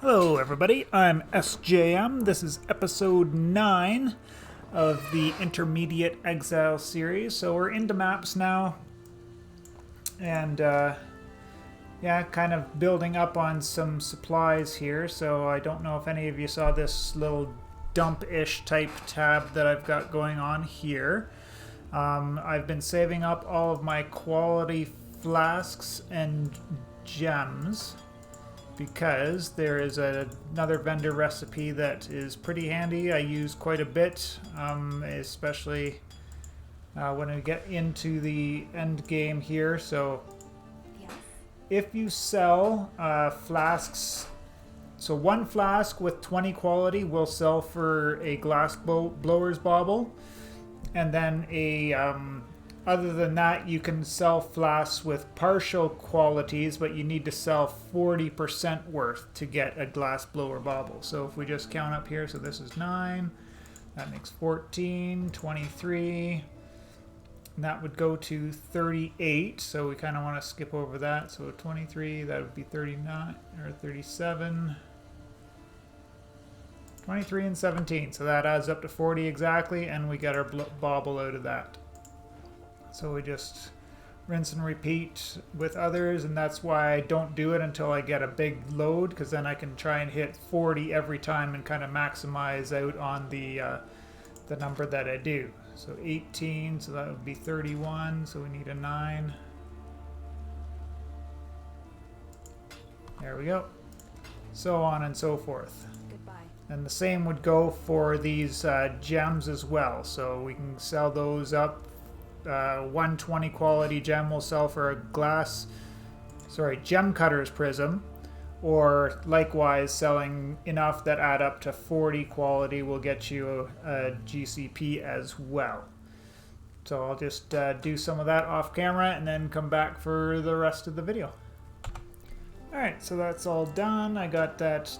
Hello everybody, I'm SJM. This is episode 9 of the Intermediate Exile series. So we're into maps now, and yeah, kind of building up on some supplies here. So I don't know if any of you saw this little dump-ish type tab that I've got going on here. I've been saving up all of my quality flasks and gems, because there is another vendor recipe that is pretty handy. I use quite a bit, especially when I get into the end game here. So if you sell flasks, so one flask with 20 quality will sell for a glass blower's bauble, and then other than that, you can sell flasks with partial qualities, but you need to sell 40% worth to get a glass blower bauble. So if we just count up here, so this is 9, that makes 14, 23, and that would go to 38. So we kind of want to skip over that. So 23, that would be 39 or 37. 23 and 17. So that adds up to 40 exactly, and we get our bauble out of that. So we just rinse and repeat with others, and that's why I don't do it until I get a big load, because then I can try and hit 40 every time and kind of maximize out on the number that I do. So 18, so that would be 31, so we need a 9. There we go. So on and so forth. Goodbye. And the same would go for these gems as well. So we can sell those up. 120 quality gem will sell for a gem cutter's prism, or likewise selling enough that add up to 40 quality will get you a GCP as well. So I'll just do some of that off camera and then come back for the rest of the video. Alright, so that's all done. I got that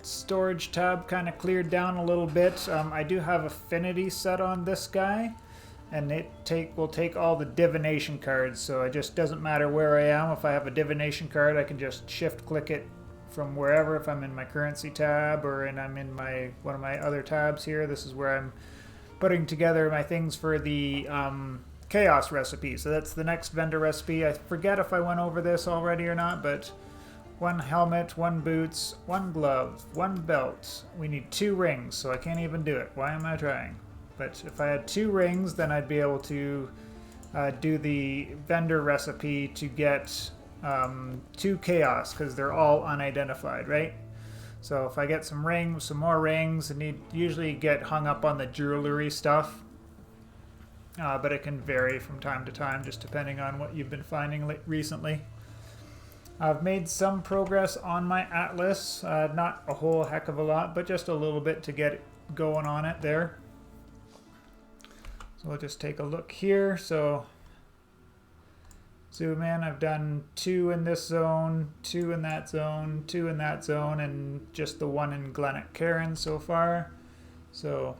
storage tab kind of cleared down a little bit. I do have affinity set on this guy, and it will take all the divination cards, so it just doesn't matter where I am. If I have a divination card, I can just shift click it from wherever. If I'm in my currency tab, or I'm in one of my other tabs here, this is where I'm putting together my things for the chaos recipe. So that's the next vendor recipe. I forget if I went over this already or not, but 1 helmet, 1 boots, 1 glove, 1 belt. We need 2 rings, so I can't even do it. Why am I trying? But if I had 2 rings, then I'd be able to do the vendor recipe to get 2 chaos, because they're all unidentified, right? So if I get some rings, some more rings, I usually get hung up on the jewelry stuff, but it can vary from time to time, just depending on what you've been finding recently. I've made some progress on my atlas, not a whole heck of a lot, but just a little bit to get going on it there. So we'll just take a look here. So zoom in, I've done 2 in this zone, 2 in that zone, 2 in that zone, and just the 1 in Glennock Cairn so far. So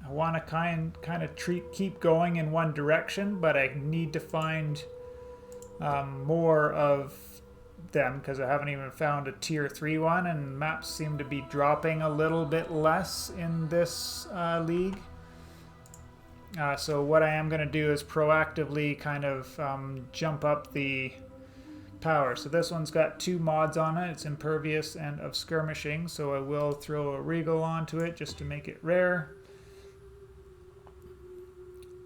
I want to kind of keep going in one direction, but I need to find more of them, because I haven't even found a tier 3 one, and maps seem to be dropping a little bit less in this league. So what I am going to do is proactively kind of jump up the power. So this one's got 2 mods on it. It's impervious and of skirmishing, so I will throw a regal onto it just to make it rare.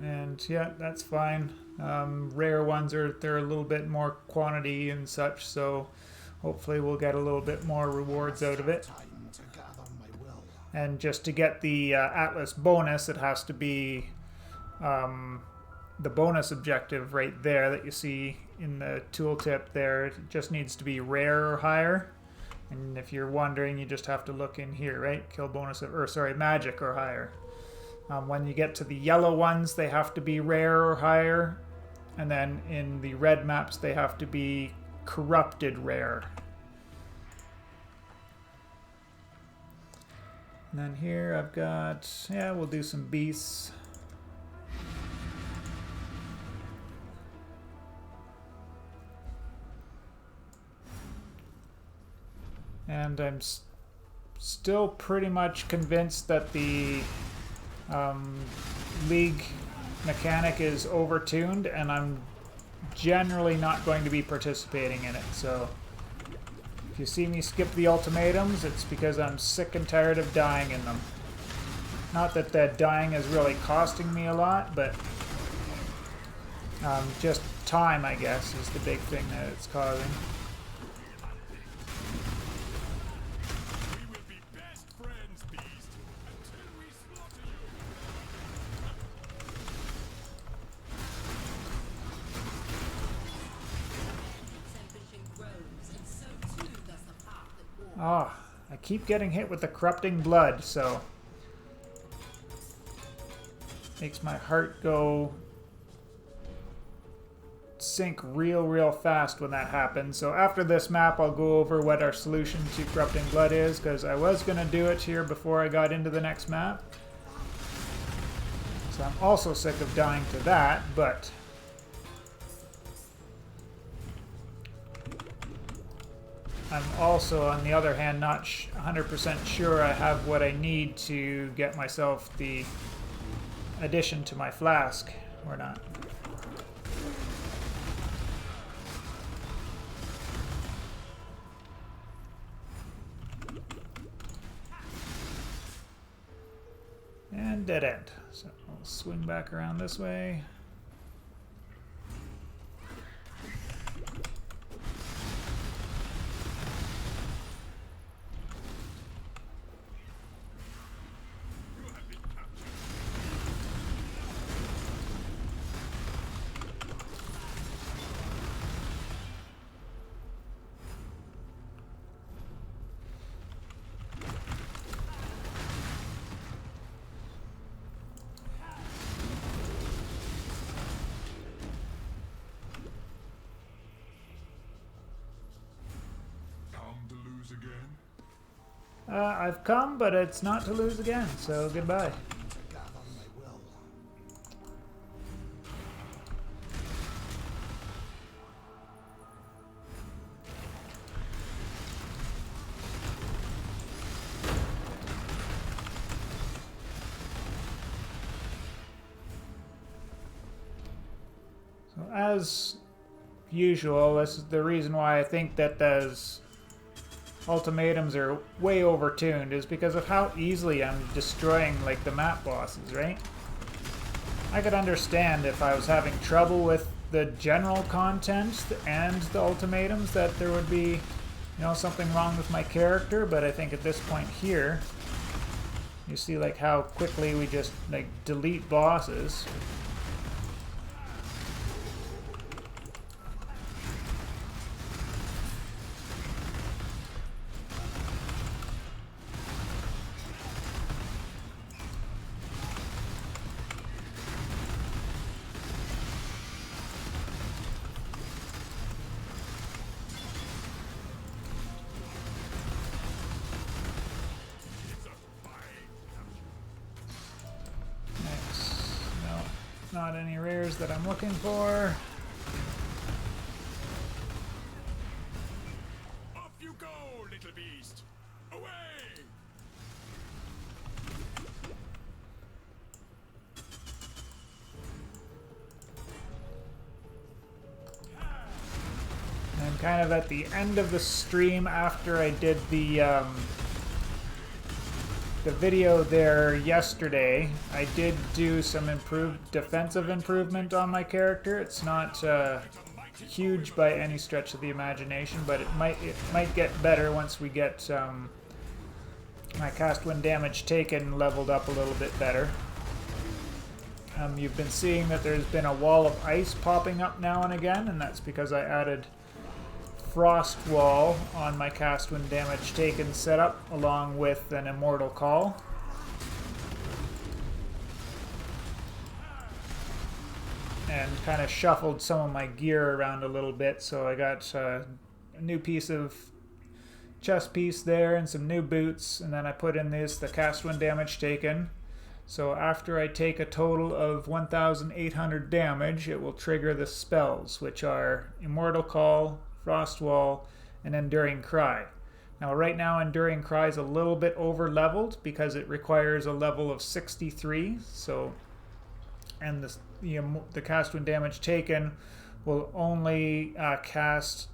And yeah, that's fine. Rare ones they're a little bit more quantity and such, so hopefully we'll get a little bit more rewards out of it. And just to get the Atlas bonus, it has to be the bonus objective right there that you see in the tooltip there. It just needs to be rare or higher. And if you're wondering, you just have to look in here, right? Kill bonus, magic or higher. When you get to the yellow ones, they have to be rare or higher. And then in the red maps, they have to be corrupted rare. And then here I've got, we'll do some beasts. And I'm still pretty much convinced that the League mechanic is overtuned, and I'm generally not going to be participating in it. So if you see me skip the ultimatums, it's because I'm sick and tired of dying in them. Not that that dying is really costing me a lot, but just time, I guess, is the big thing that it's causing. Oh, I keep getting hit with the corrupting blood, so makes my heart go sink real fast when that happens. So after this map, I'll go over what our solution to corrupting blood is, because I was going to do it here before I got into the next map. So I'm also sick of dying to that, but I'm also, on the other hand, not 100% sure I have what I need to get myself the addition to my flask or not. And dead end. So I'll swing back around this way. I've come, but it's not to lose again, so goodbye. So as usual, this is the reason why I think that those ultimatums are way overtuned, is because of how easily I'm destroying like the map bosses, right? I could understand if I was having trouble with the general content and the ultimatums that there would be, you know, something wrong with my character, but I think at this point here, you see like how quickly we just like delete bosses. Not any rares that I'm looking for. Off you go, little beast! Away! And kind of at the end of the stream, after I did the video there yesterday, I did do some defensive improvement on my character. It's not huge by any stretch of the imagination, but it might get better once we get my cast when damage taken leveled up a little bit better. You've been seeing that there's been a wall of ice popping up now and again, and that's because I added Frost Wall on my cast when damage taken setup, along with an Immortal Call. And kind of shuffled some of my gear around a little bit, so I got a new piece of chest piece there and some new boots, and then I put in the cast when damage taken. So after I take a total of 1,800 damage, it will trigger the spells, which are Immortal Call, Frost Wall, and Enduring Cry. Now right now Enduring Cry is a little bit over leveled because it requires a level of 63. So, and the cast when damage taken will only cast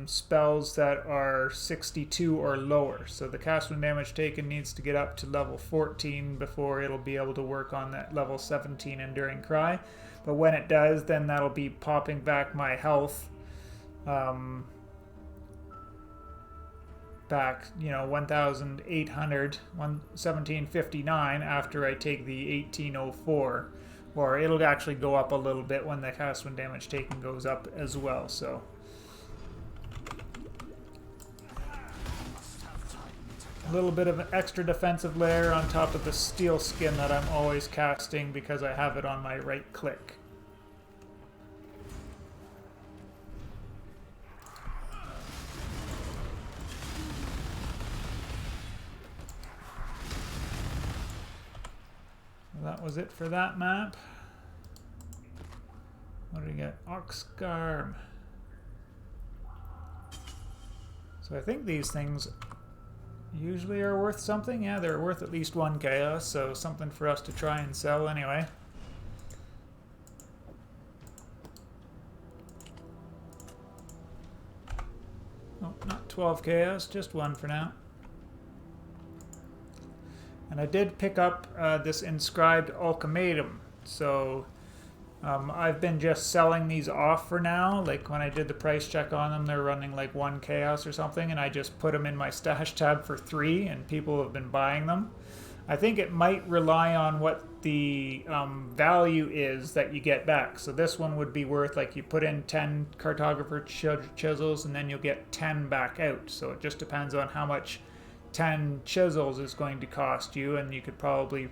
spells that are 62 or lower. So the cast when damage taken needs to get up to level 14 before it'll be able to work on that level 17 Enduring Cry. But when it does, then that'll be popping back my health back, 1,800, 1759 after I take the 1804. Or it'll actually go up a little bit when the cast when damage taken goes up as well. So a little bit of an extra defensive layer on top of the steel skin that I'm always casting because I have it on my right click. That was it for that map. What do we get? Oxgarm. So I think these things usually are worth something. Yeah, they're worth at least 1 chaos, so something for us to try and sell anyway. Oh, not 12 chaos, just 1 for now. And I did pick up this inscribed ultimatum, so I've been just selling these off for now. Like when I did the price check on them, they're running like 1 chaos or something, and I just put them in my stash tab for 3, and people have been buying them. I think it might rely on what the value is that you get back. So this one would be worth, like, you put in 10 cartographer chisels and then you'll get 10 back out. So it just depends on how much 10 chisels is going to cost you, and you could probably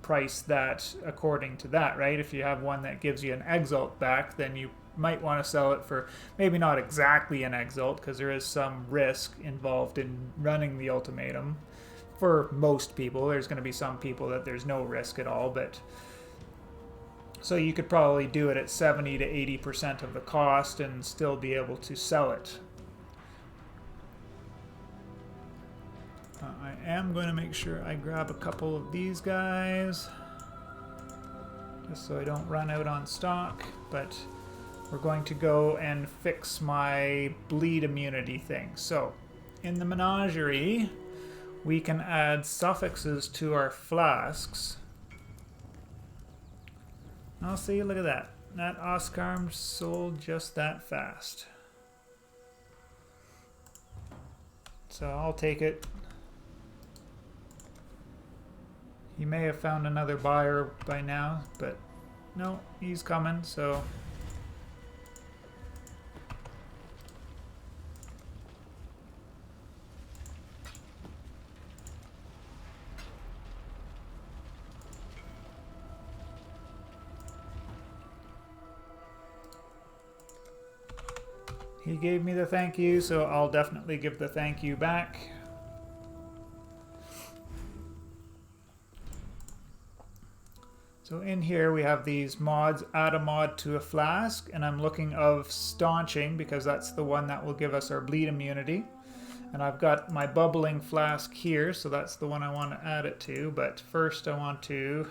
price that according to that, right? If you have one that gives you an exalt back, then you might want to sell it for maybe not exactly an exalt, because there is some risk involved in running the ultimatum. For most people, there's going to be some people that there's no risk at all, but so you could probably do it at 70 to 80% of the cost and still be able to sell it. I am going to make sure I grab a couple of these guys just so I don't run out on stock, but we're going to go and fix my bleed immunity thing. So in the menagerie, we can add suffixes to our flasks. I'll see, look at that. That Oscarm sold just that fast. So I'll take it. He may have found another buyer by now, but no, he's coming, so. He gave me the thank you, so I'll definitely give the thank you back. So in here we have these mods, add a mod to a flask, and I'm looking of staunching because that's the one that will give us our bleed immunity. And I've got my bubbling flask here, so that's the one I want to add it to, but first I want to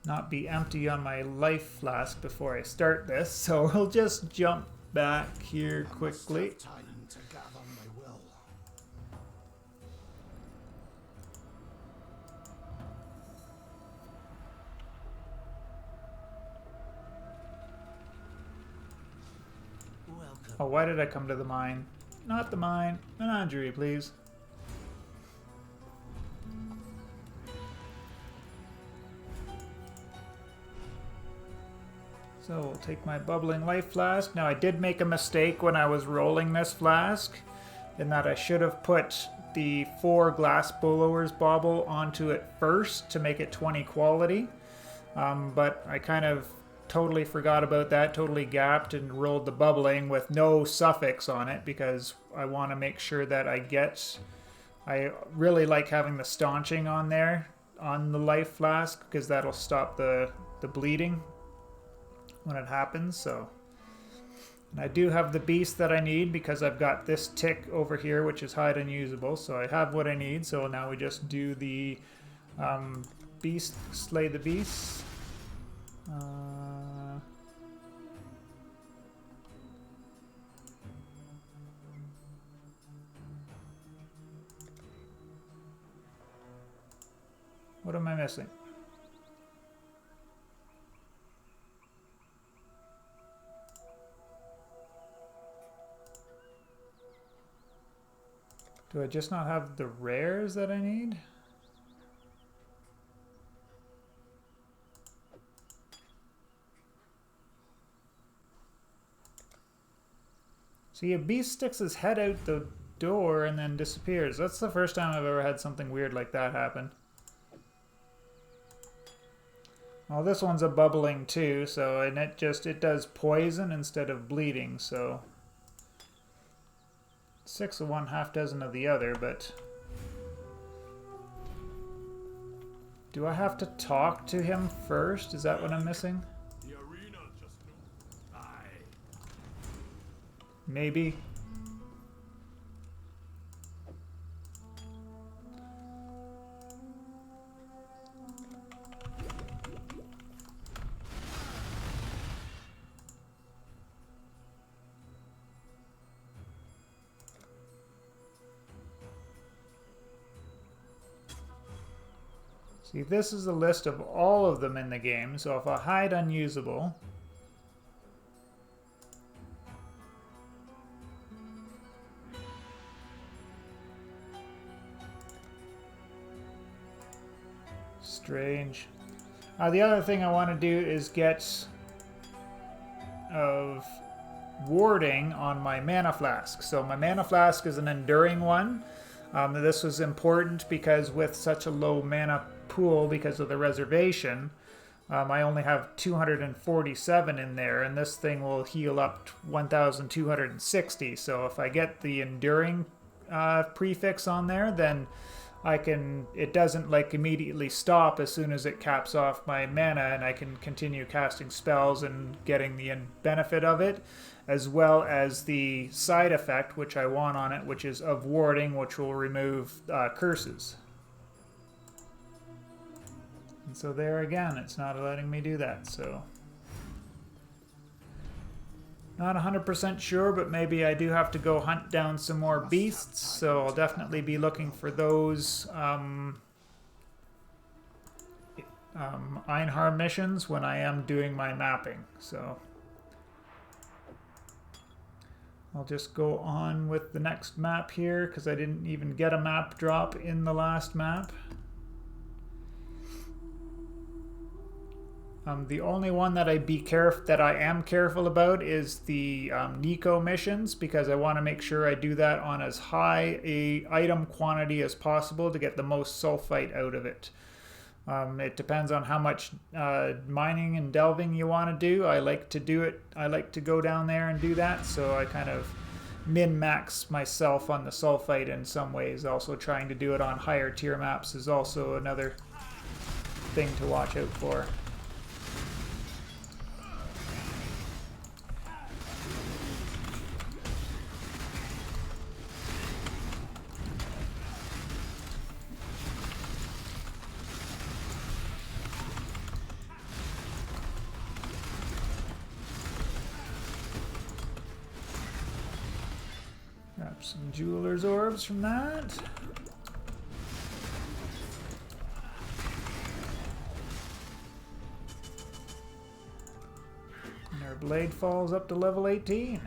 not be empty on my life flask before I start this, so we'll just jump back here quickly. Oh, why did I come to the mine? Not the mine. Menagerie, please. So we'll take my bubbling life flask. Now I did make a mistake when I was rolling this flask, in that I should have put the 4 glass blowers bauble onto it first to make it 20 quality. But I kind of totally forgot about that, totally gapped and rolled the bubbling with no suffix on it because I want to make sure that I really like having the staunching on there on the life flask because that'll stop the bleeding when it happens. So And I do have the beast that I need because I've got this tick over here, which is hide unusable. So I have what I need. So now we just do the beast, slay the beast. What am I missing? Do I just not have the rares that I need? See, a beast sticks his head out the door and then disappears. That's the first time I've ever had something weird like that happen. Well, this one's a bubbling too, so and it does poison instead of bleeding, so 6 of one, half dozen of the other, but do I have to talk to him first? Is that what I'm missing? The arena just knew. Aye. Maybe. See, this is a list of all of them in the game, so if I hide unusable, strange. The other thing I want to do is get of warding on my mana flask. So my mana flask is an enduring one. This was important because with such a low mana pool because of the reservation, I only have 247 in there, and this thing will heal up 1,260. So if I get the enduring prefix on there, then I can, it doesn't like immediately stop as soon as it caps off my mana, and I can continue casting spells and getting the benefit of it, as well as the side effect which I want on it, which is of warding, which will remove curses. And so there again, it's not letting me do that, so not 100% sure, but maybe I do have to go hunt down some more beasts, so I'll definitely be looking for those Einhar missions when I am doing my mapping. So I'll just go on with the next map here, because I didn't even get a map drop in the last map. The only one that I am careful about is the Nico missions, because I want to make sure I do that on as high a item quantity as possible to get the most sulfite out of it. It depends on how much mining and delving you want to do. I like to do it. I like to go down there and do that, so I kind of min-max myself on the sulfite in some ways. Also trying to do it on higher tier maps is also another thing to watch out for. Grab some jeweler's orbs from that. And our blade falls up to level 18.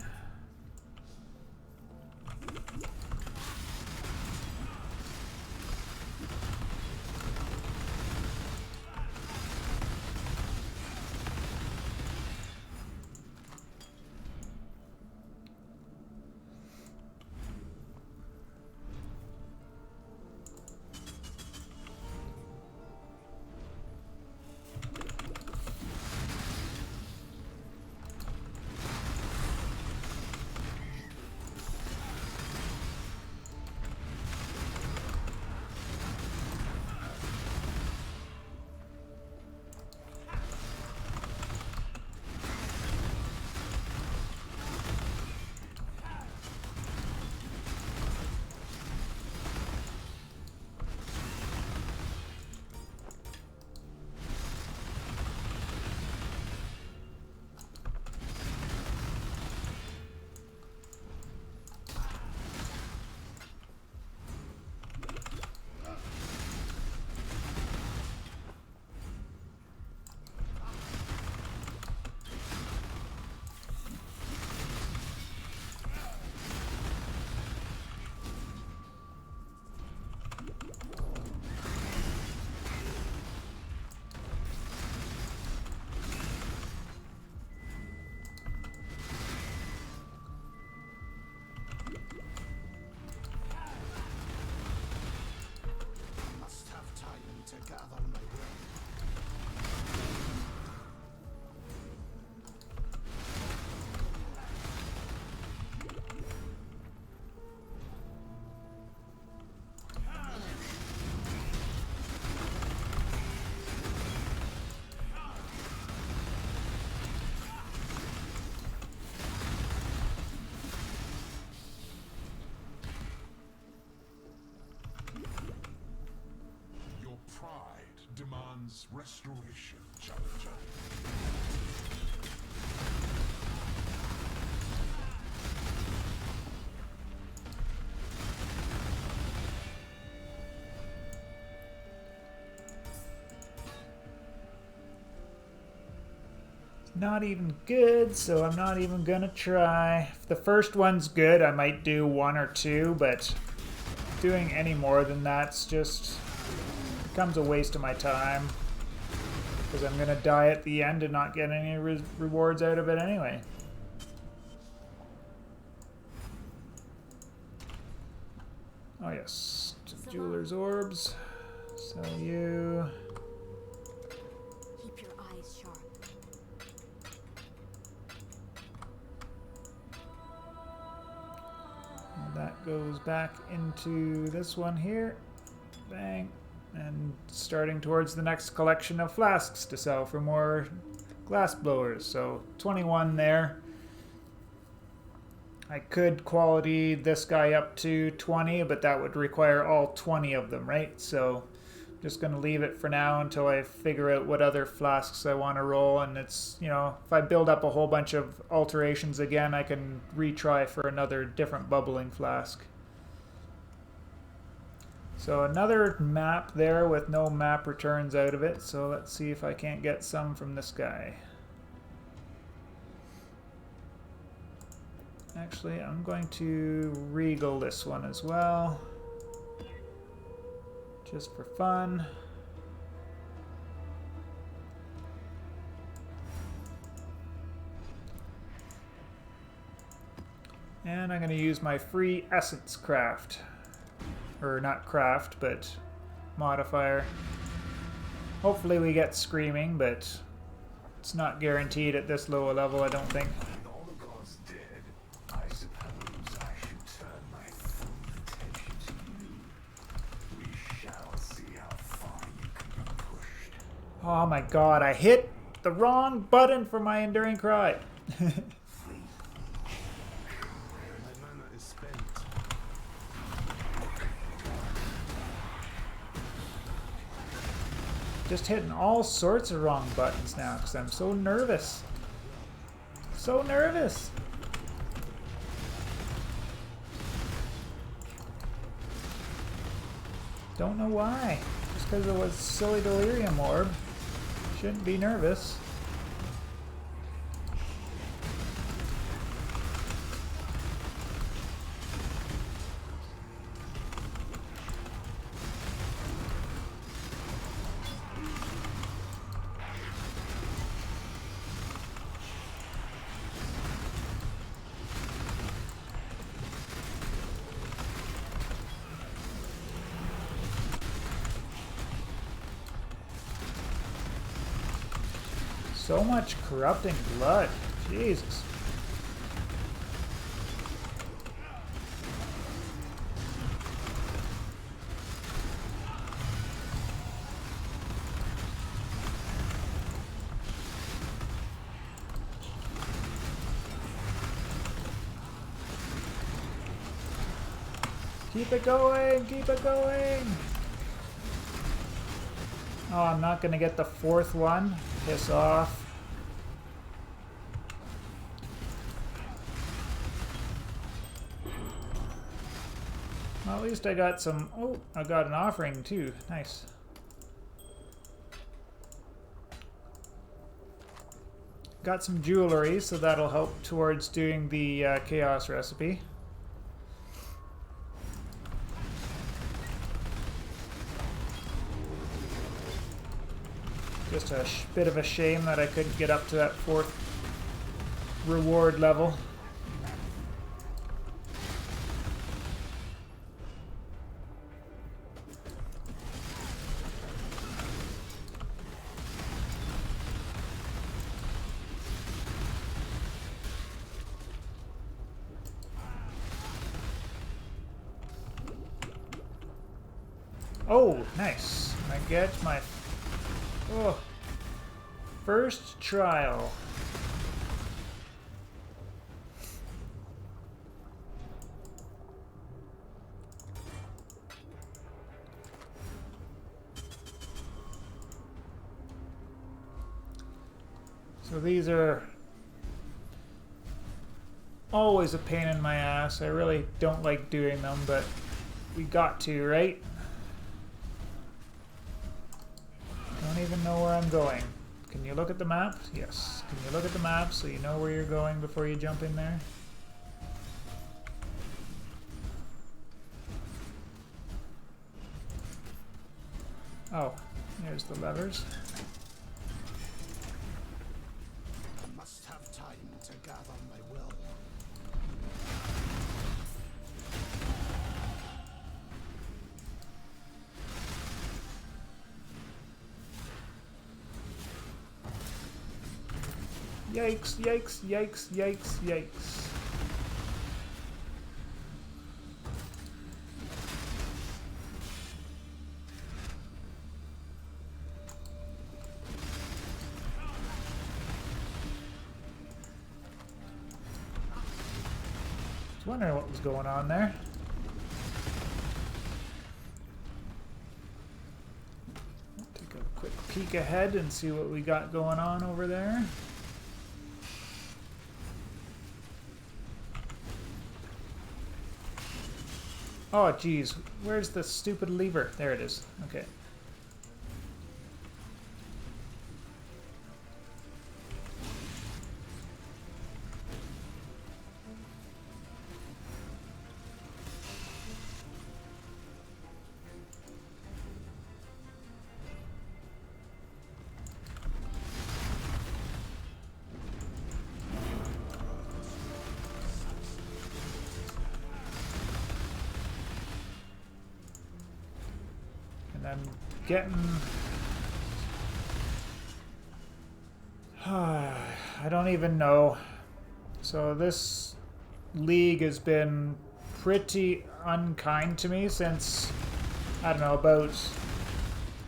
Radiant's restoration, challenger. Not even good, so I'm not even gonna try. If the first one's good, I might do 1 or 2, but doing any more than that's just becomes a waste of my time. Because I'm gonna die at the end and not get any rewards out of it anyway. Oh yes, Jeweler's Orbs. Sell you. Keep your eyes sharp. That goes back into this one here. Bang. And starting towards the next collection of flasks to sell for more glass blowers. So 21 there. I could quality this guy up to 20, but that would require all 20 of them, right? So I'm just going to leave it for now until I figure out what other flasks I want to roll. And it's, you know, if I build up a whole bunch of alterations again, I can retry for another different bubbling flask. So another map there with no map returns out of it. So let's see if I can't get some from this guy. Actually, I'm going to regal this one as well. Just for fun. And I'm going to use my free essence craft. Or not craft, but modifier. Hopefully we get screaming, but it's not guaranteed at this low a level, I don't think. With all the gods dead, I suppose I should turn my full attention to you. We shall see how far you can be pushed. Oh my god, I hit the wrong button for my Enduring Cry. My mana is spent. Just hitting all sorts of wrong buttons now because I'm so nervous. So nervous. Don't know why. Just because it was silly delirium orb. Shouldn't be nervous. So much corrupting blood. Jesus. Keep it going, keep it going. Oh, I'm not gonna get the fourth one. Piss off. Well, at least I got some. Oh, I got an offering too. Nice. Got some jewelry, so that'll help towards doing the chaos recipe. Just a bit of a shame that I couldn't get up to that fourth reward level. Oh, nice. I get my first trial. So these are always a pain in my ass. I really don't like doing them, but we got to, right? Don't even know where I'm going. Can you look at the map? Yes. Can you look at the map so you know where you're going before you jump in there? Oh, there's the levers. I must have time to gather my will. Yikes, yikes, yikes, yikes, yikes. I was wondering what was going on there. Take a quick peek ahead and see what we got going on over there. Oh, geez. Where's the stupid lever? There it is. Okay. I'm getting... I don't even know. So this league has been pretty unkind to me since, I don't know, about...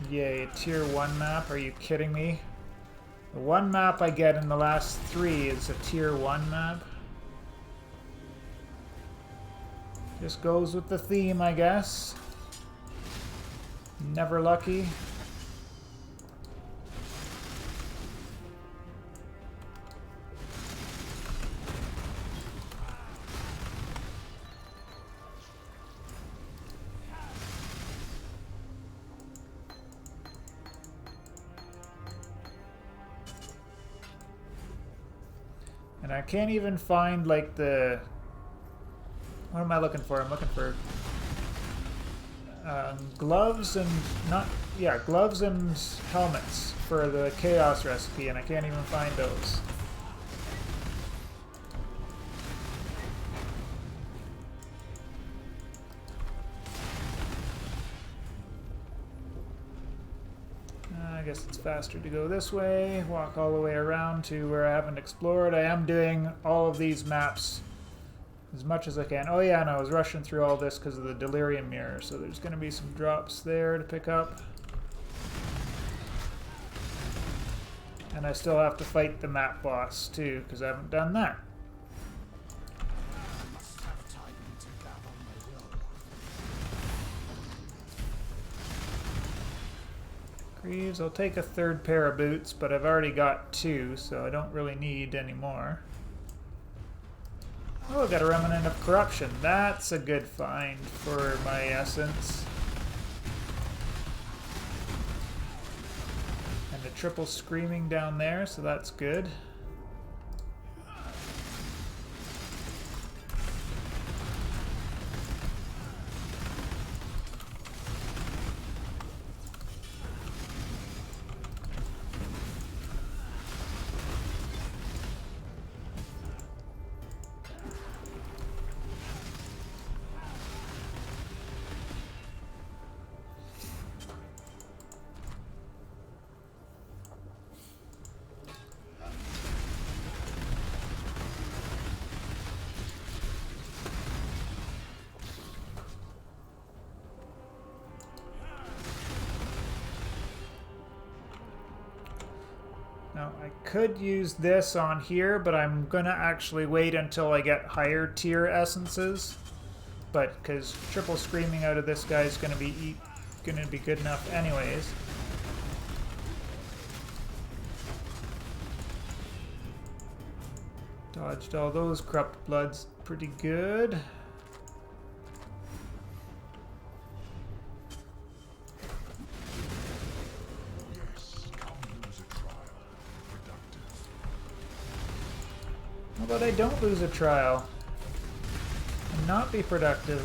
Yay, tier 1 map? Are you kidding me? The one map I get in the last 3 is a tier 1 map. Just goes with the theme, I guess. Never lucky. And I can't even find like the... What am I looking for? I'm looking for gloves and gloves and helmets for the chaos recipe, and I can't even find those. I guess it's faster to go this way, walk all the way around to where I haven't explored. I am doing all of these maps as much as I can. Oh yeah, and I was rushing through all this because of the Delirium Mirror, so there's going to be some drops there to pick up. And I still have to fight the map boss too, because I haven't done that. I must have time to gather my will. Greaves, I'll take a third pair of boots, but I've already got 2, so I don't really need any more. Oh, I got a Remnant of Corruption. That's a good find for my essence. And a triple screaming down there, so that's good. Now, I could use this on here, but I'm gonna actually wait until I get higher tier essences. But because triple screaming out of this guy is gonna be good enough anyways. Dodged all those corrupt bloods pretty good. Yes, come lose a trial. Productive. How about I don't lose a trial and not be productive?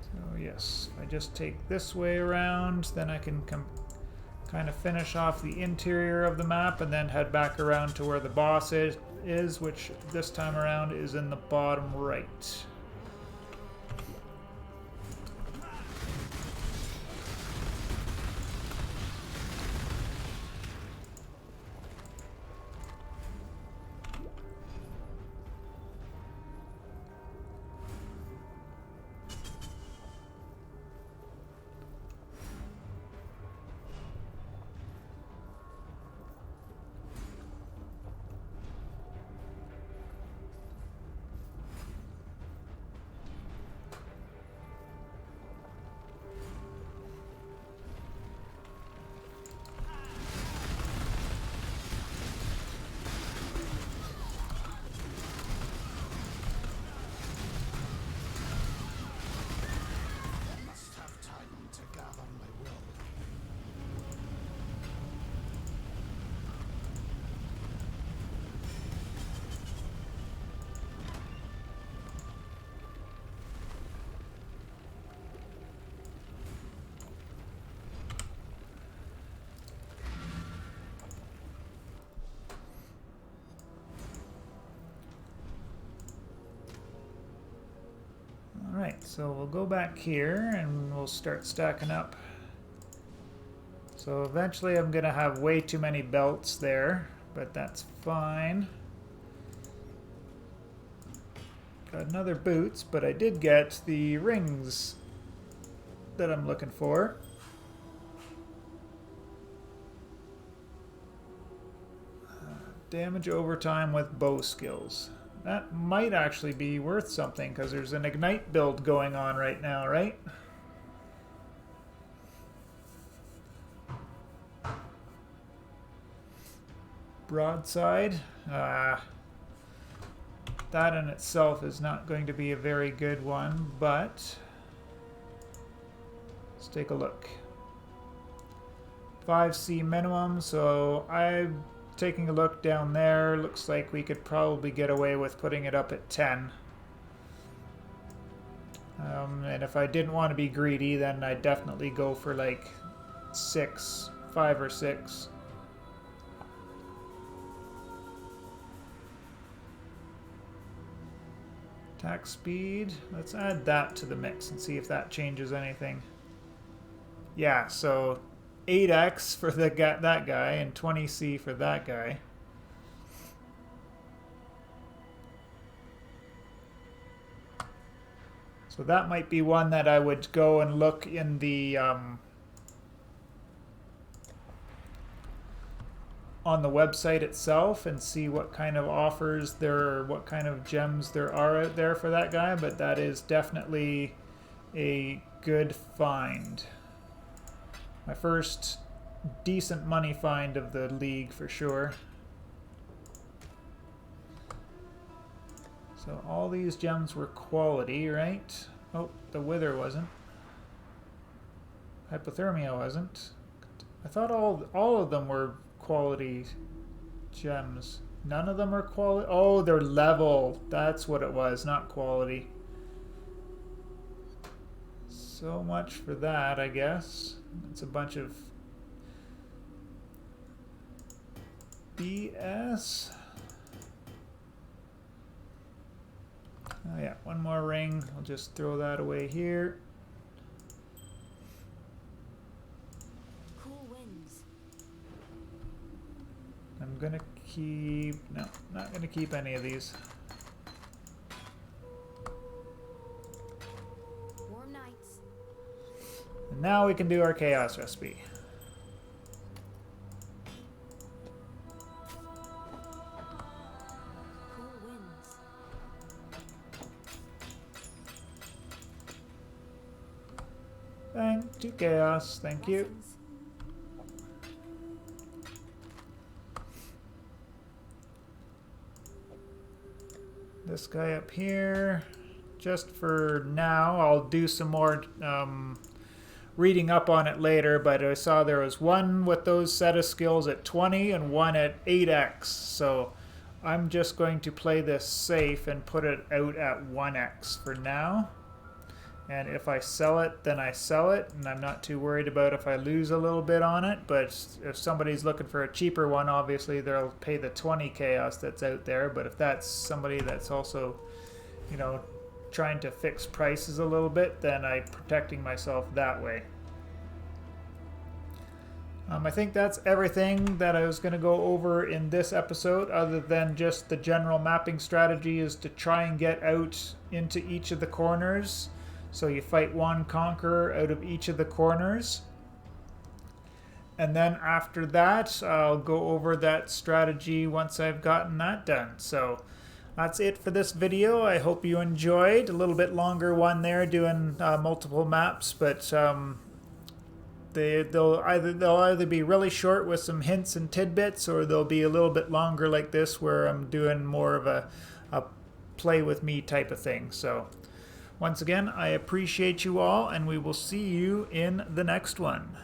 So yes, if I just take this way around, then I can kind of finish off the interior of the map and then head back around to where the boss is, which this time around is in the bottom right. Must have time to gather my will. Alright, so we'll go back here and we'll start stacking up. So eventually I'm going to have way too many belts there, but that's fine. Got another boots, but I did get the rings that I'm looking for. Damage over time with bow skills. That might actually be worth something because there's an Ignite build going on right now, right? Broadside. That in itself is not going to be a very good one, but let's take a look. 5C minimum, so I'm taking a look down there. Looks like we could probably get away with putting it up at 10. And if I didn't want to be greedy, then I'd definitely go for like 6, 5 or 6. Attack speed, let's add that to the mix and see if that changes anything. Yeah, so 8x for that guy and 20c for that guy. So that might be one that I would go and look in the on the website itself and see what kind of offers there, what kind of gems there are out there for that guy, but that is definitely a good find. My first decent money find of the league for sure. So all these gems were quality, right? Oh, the Wither wasn't. Hypothermia wasn't. I thought all of them were quality gems. None of them are quality. Oh, they're level. That's what it was, not quality. So much for that, I guess. It's a bunch of BS. Oh yeah, one more ring. I'll just throw that away here. Cool winds. I'm gonna keep... No, not gonna keep any of these. Warm nights. And now we can do our chaos recipe. Cool winds. Thank to Chaos. Thank you. This guy up here. Just for now, I'll do some more reading up on it later, but I saw there was one with those set of skills at 20 and one at 8x. So I'm just going to play this safe and put it out at 1x for now. And if I sell it, then I sell it, and I'm not too worried about if I lose a little bit on it. But if somebody's looking for a cheaper one, obviously they'll pay the 20 chaos that's out there. But if that's somebody that's also, you know, trying to fix prices a little bit, then I'm protecting myself that way. I think that's everything that I was going to go over in this episode, other than just the general mapping strategy is to try and get out into each of the corners. So you fight one conqueror out of each of the corners. And then after that, I'll go over that strategy once I've gotten that done. So that's it for this video. I hope you enjoyed. A little bit longer one there doing multiple maps, but they'll either be really short with some hints and tidbits, or they'll be a little bit longer like this where I'm doing more of a play with me type of thing. So once again, I appreciate you all, and we will see you in the next one.